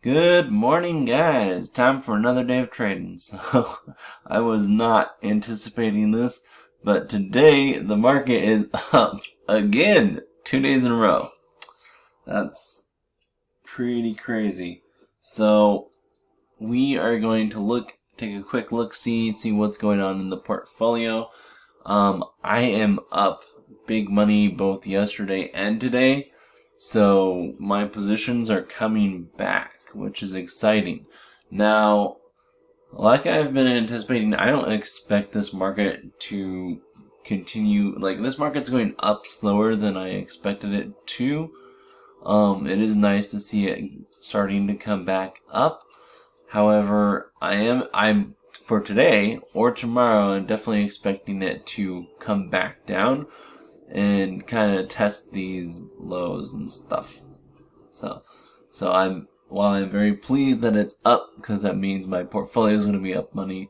Good morning, guys. Time for another day of trading. So, I was not anticipating this, but today the market is up again, 2 days in a row. That's pretty crazy. So, we are going to take a quick look, see what's going on in the portfolio. I am up big money both yesterday and today, so my positions are coming back, which is exciting. Now, like I've been anticipating, I don't expect this market to continue. Like, this market's going up slower than I expected it to. It is nice to see it starting to come back up. However, I'm for today or tomorrow, I'm definitely expecting it to come back down and kind of test these lows and stuff. While I'm very pleased that it's up because that means my portfolio is going to be up money,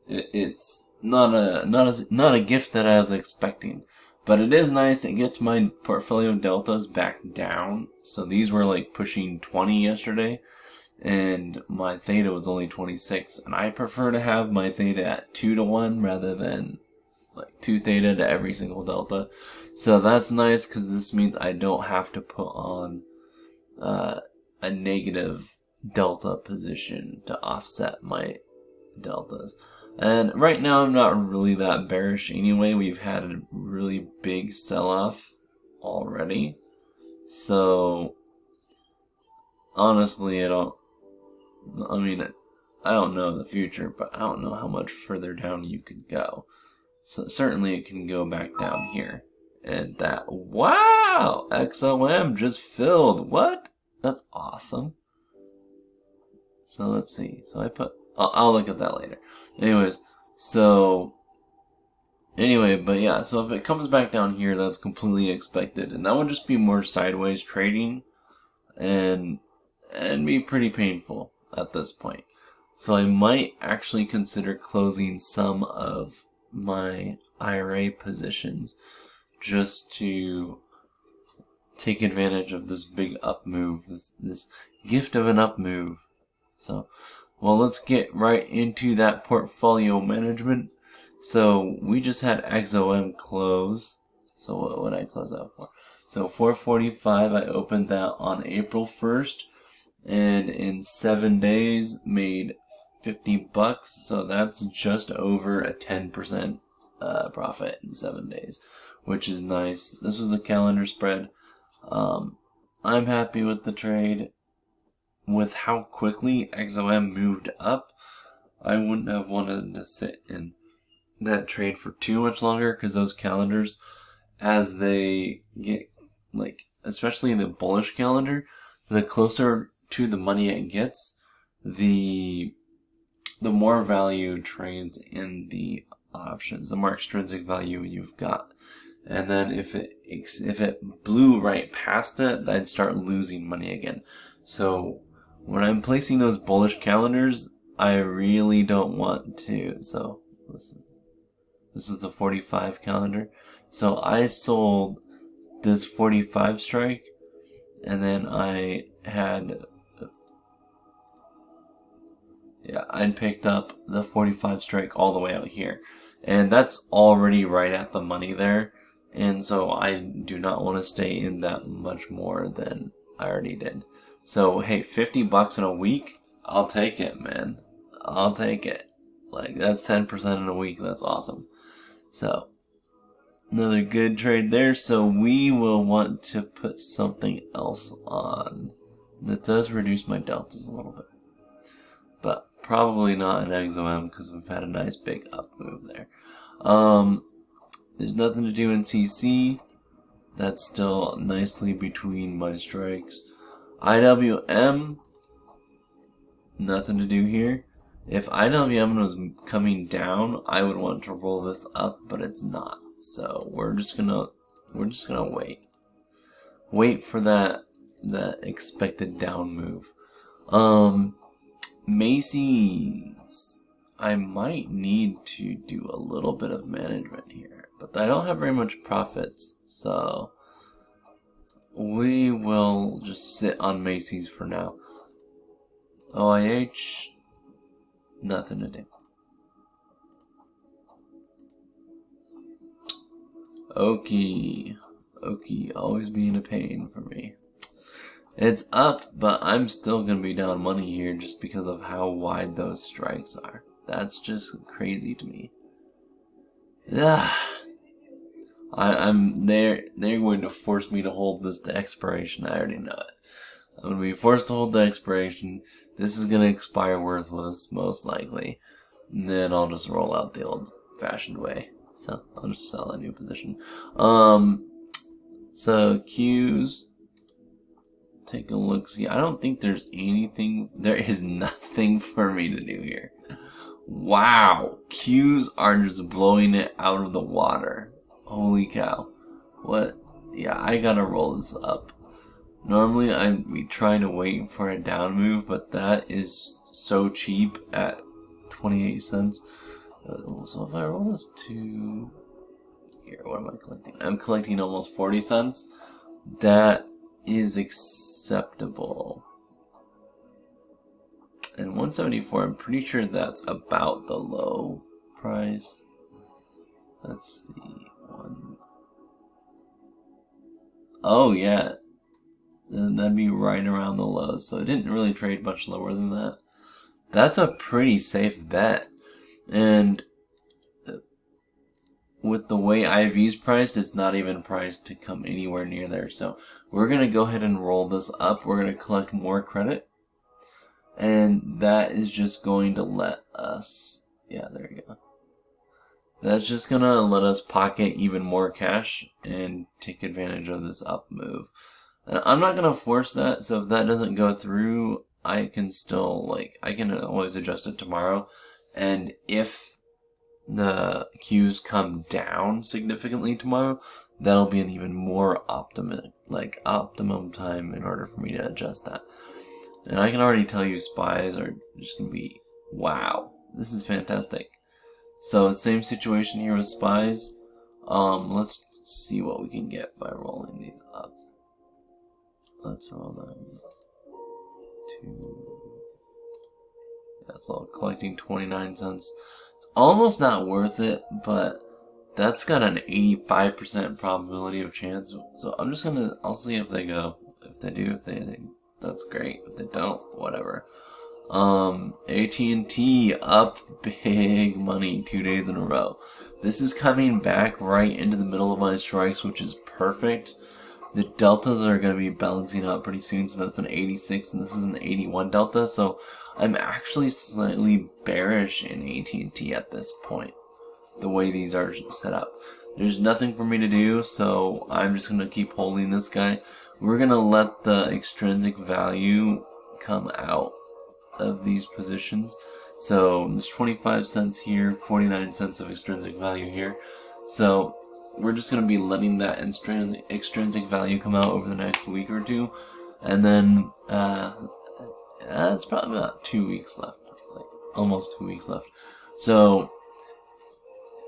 it's not a gift that I was expecting. But it is nice. It gets my portfolio deltas back down. So these were like pushing 20 yesterday, and my theta was only 26. And I prefer to have my theta at 2 to 1 rather than like 2 theta to every single delta. So that's nice because this means I don't have to put on a negative delta position to offset my deltas. And right now I'm not really that bearish anyway. We've had a really big sell-off already. So honestly, I don't know the future, but I don't know how much further down you could go. So certainly it can go back down here. And wow, XOM just filled. What? That's awesome. So let's see. So I'll look at that later. Anyways, but yeah, so if it comes back down here, that's completely expected. And that would just be more sideways trading and be pretty painful at this point. So I might actually consider closing some of my IRA positions just to take advantage of this big up move, this gift of an up move. So, well, let's get right into that portfolio management. So we just had XOM close. So what would I close out for? So 445, I opened that on April 1st, and in 7 days made $50. So that's just over a 10% profit in 7 days, which is nice. This was a calendar spread. I'm happy with the trade. With how quickly XOM moved up, I wouldn't have wanted to sit in that trade for too much longer, because those calendars, as they get, like, especially the bullish calendar, the closer to the money it gets, the more value trades in the options, the more extrinsic value you've got. And then if it blew right past it, I'd start losing money again. So when I'm placing those bullish calendars, I really don't want to. So this is the 45 calendar. So I sold this 45 strike, and then I picked up the 45 strike all the way out here. And that's already right at the money there. And so I do not want to stay in that much more than I already did. So, hey, $50 in a week, I'll take it, man. I'll take it. Like, that's 10% in a week. That's awesome. So, another good trade there. So we will want to put something else on. That does reduce my deltas a little bit. But probably not an XOM because we've had a nice big up move there. There's nothing to do in CC. That's still nicely between my strikes. IWM, nothing to do here. If IWM was coming down, I would want to roll this up, but it's not. So we're just gonna wait. Wait for that expected down move. Macy's, I might need to do a little bit of management here, but I don't have very much profits, so we will just sit on Macy's for now. OIH, nothing to do. Okie, always being a pain for me. It's up, but I'm still gonna be down money here just because of how wide those strikes are. That's just crazy to me. Yeah, they're going to force me to hold this to expiration. I already know it. I'm gonna be forced to hold the expiration. This is gonna expire worthless, most likely. And then I'll just roll out the old-fashioned way. So I'll just sell a new position. So Qs. Take a look. See, I don't think there's anything. There is nothing for me to do here. Wow, Qs are just blowing it out of the water. Holy cow! What? Yeah, I gotta roll this up. Normally, I'd be trying to wait for a down move, but that is so cheap at 28 cents. So if I roll this to here, what am I collecting? I'm collecting almost 40 cents. That is acceptable. And 174, I'm pretty sure that's about the low price. Let's see. Oh yeah, that'd be right around the low. So it didn't really trade much lower than that. That's a pretty safe bet. And with the way IV's priced, it's not even priced to come anywhere near there. So we're going to go ahead and roll this up. We're going to collect more credit. And that is just going to let us... Yeah, there you go. That's just going to let us pocket even more cash and take advantage of this up move. And I'm not going to force that, so if that doesn't go through, I can still, I can always adjust it tomorrow. And if the Qs come down significantly tomorrow, that'll be an even more optimum time in order for me to adjust that. And I can already tell you spies are just gonna be wow. This is fantastic. So same situation here with spies. Let's see what we can get by rolling these up. Let's roll them to so collecting 29 cents. It's almost not worth it, but that's got an 85% probability of chance. So I'm just gonna, I'll see if they go. If they do, if they that's great. If they don't, whatever. AT&T up big money 2 days in a row. This is coming back right into the middle of my strikes, which is perfect. The deltas are going to be balancing out pretty soon, so that's an 86, and this is an 81 delta. So I'm actually slightly bearish in AT&T at this point, the way these are set up. There's nothing for me to do, so I'm just going to keep holding this guy. We're going to let the extrinsic value come out of these positions. So there's 25 cents here, 49 cents of extrinsic value here. So we're just going to be letting that extrinsic value come out over the next week or two. And then it's probably about 2 weeks left, almost 2 weeks left. So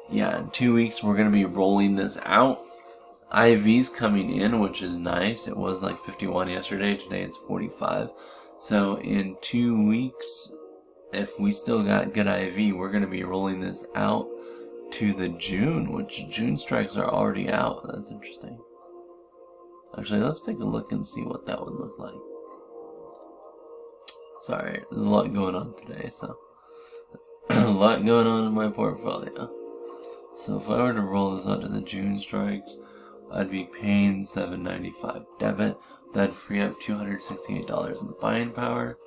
yeah, in 2 weeks we're going to be rolling this out. IV's coming in, which is nice. It was like 51 yesterday. Today it's 45. So in 2 weeks, if we still got good IV, we're going to be rolling this out to the June, which June strikes are already out. That's interesting. Actually, let's take a look and see what that would look like. Sorry, there's a lot going on today, so a lot going on in my portfolio. So if I were to roll this out to the June strikes, I'd be paying $7.95 debit. That'd free up $268 in the buying power.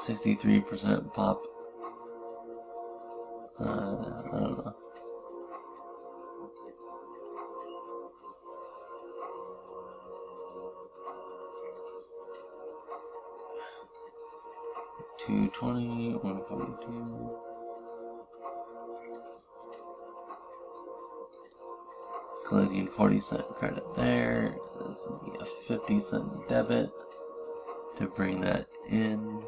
63% pop. I don't know. $220, $142. Collecting 40-cent credit there. This would be a 50-cent debit to bring that in.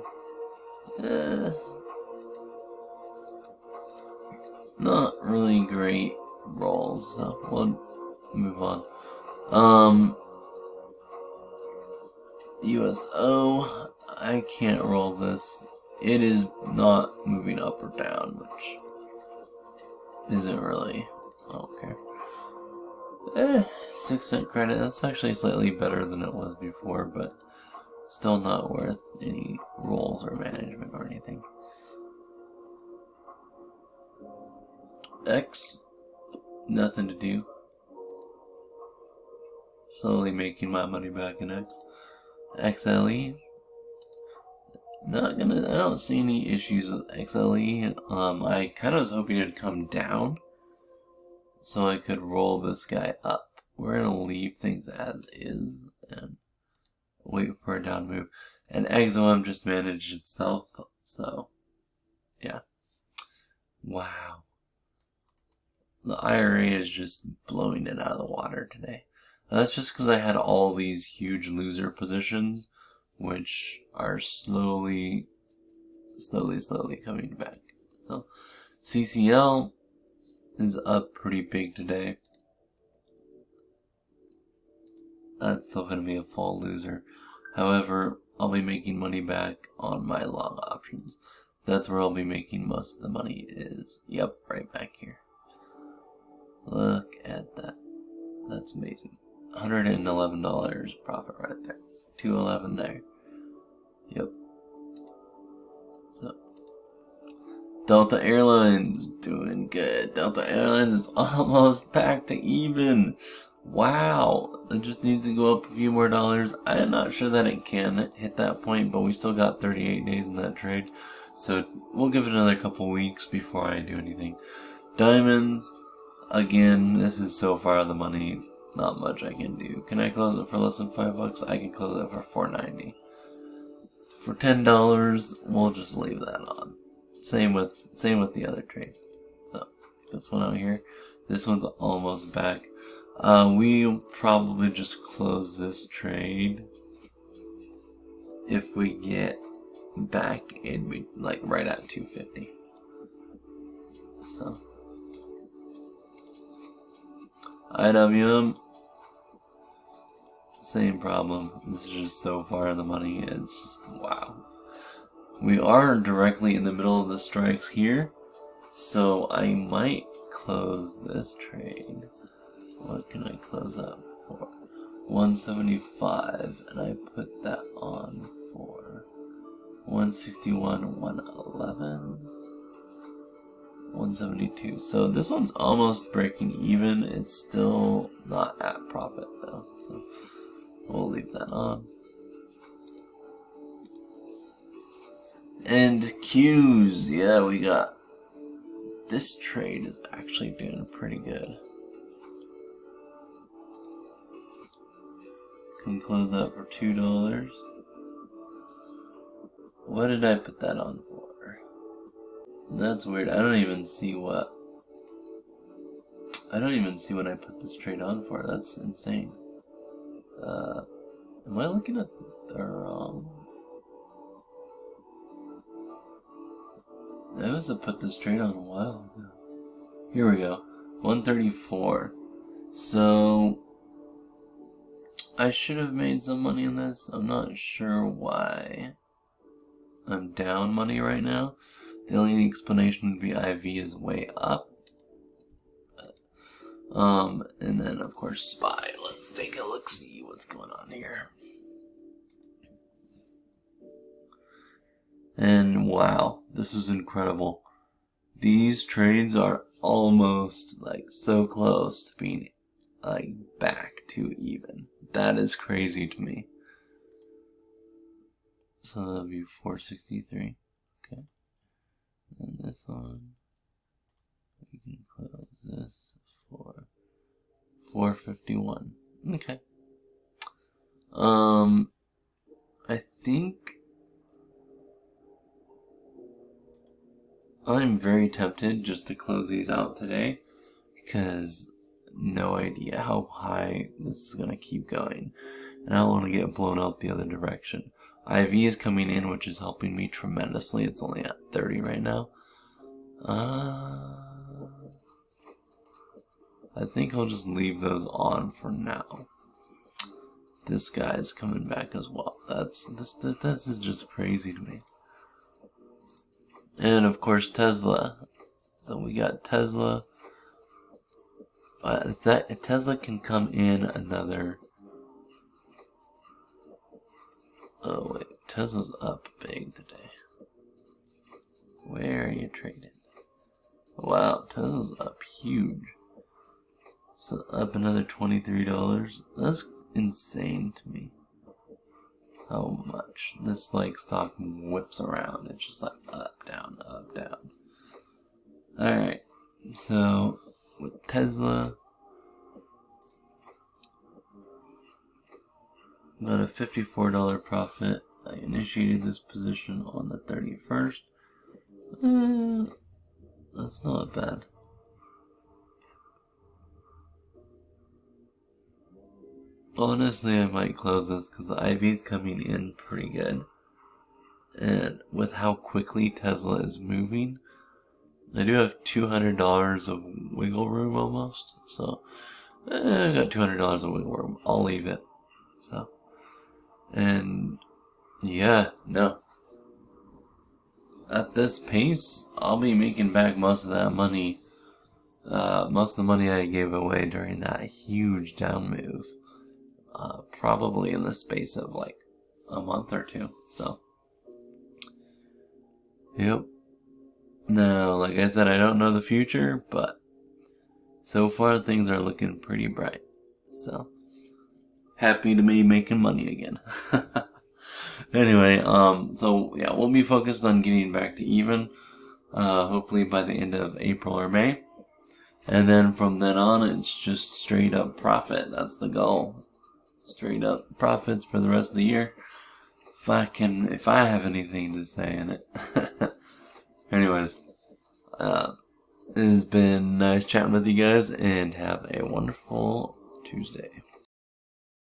Not really great rolls, so we'll move on. USO. I can't roll this. It is not moving up or down, which isn't really. I don't care. 6 cent credit. That's actually slightly better than it was before, but still not worth any rolls or management or anything. X, nothing to do. Slowly making my money back in X. XLE. I don't see any issues with XLE. I kind of was hoping it'd come down so I could roll this guy up. We're gonna leave things as is and wait for a down move. And XOM just managed itself, so yeah. Wow. The IRA is just blowing it out of the water today. That's just because I had all these huge loser positions, which are slowly coming back. So CCL is up pretty big today. That's still going to be a fall loser. However, I'll be making money back on my long options. That's where I'll be making most of the money is. Yep, right back here. Look at that. That's amazing. $111 profit right there. $211 there. Yep. So Delta Airlines doing good. Delta Airlines is almost back to even. Wow. It just needs to go up a few more dollars. I'm not sure that it can hit that point, but we still got 38 days in that trade. So we'll give it another couple weeks before I do anything. Diamonds, again, this is so far the money. Not much I can do. Can I close it for less than $5? I can close it for $4.90. For $10, we'll just leave that on. Same with the other trade. So this one out here, this one's almost back. We'll probably just close this trade if we get back in like right at 250. So IWM, same problem. This is just so far in the money. It's just wow. We are directly in the middle of the strikes here, so I might close this trade. What can I close up for? 175, and I put that on for 161, 111, 172. So this one's almost breaking even. It's still not at profit though, so we'll leave that on. And Qs, yeah, we got this trade is actually doing pretty good. Can close that for $2. What did I put that on for? That's weird. I don't even see what I put this trade on for. That's insane. Am I looking at the wrong? I must have put this trade on a while ago. Here we go. 134. So I should have made some money on this. I'm not sure why I'm down money right now. The only explanation would be IV is way up. And then of course SPY. Let's take a look, see what's going on here. And wow, this is incredible. These trades are almost like so close to being like back to even. That is crazy to me. So that'll be 463. Okay. And this one, we can close this for 451. Okay. I think I'm very tempted just to close these out today because no idea how high this is going to keep going. And I don't want to get blown out the other direction. IV is coming in, which is helping me tremendously. It's only at 30 right now. I think I'll just leave those on for now. this guy's coming back as well. This is just crazy to me. And of course Tesla. So we got Tesla. If Tesla can come in another. Oh wait, Tesla's up big today. Where are you trading? Wow, Tesla's up huge. So up another $23. That's insane to me. How much this like stock whips around? It's just like up, down, up, down. All right, so with Tesla, got a $54 profit. I initiated this position on the 31st. That's not bad. Honestly, I might close this because the IV's coming in pretty good. And with how quickly Tesla is moving, I do have $200 of wiggle room almost. So, I got $200 of wiggle room. I'll leave it. So, and yeah, no. At this pace, I'll be making back most of that money. Most of the money I gave away during that huge down move. Probably in the space of like a month or two. So, yep. Now, like I said, I don't know the future, but so far things are looking pretty bright. So, happy to be making money again. Anyway, so yeah, we'll be focused on getting back to even, hopefully by the end of April or May. And then from then on, it's just straight up profit. That's the goal. Straight up profits for the rest of the year. If I have anything to say in it. Anyways, it has been nice chatting with you guys, and have a wonderful Tuesday.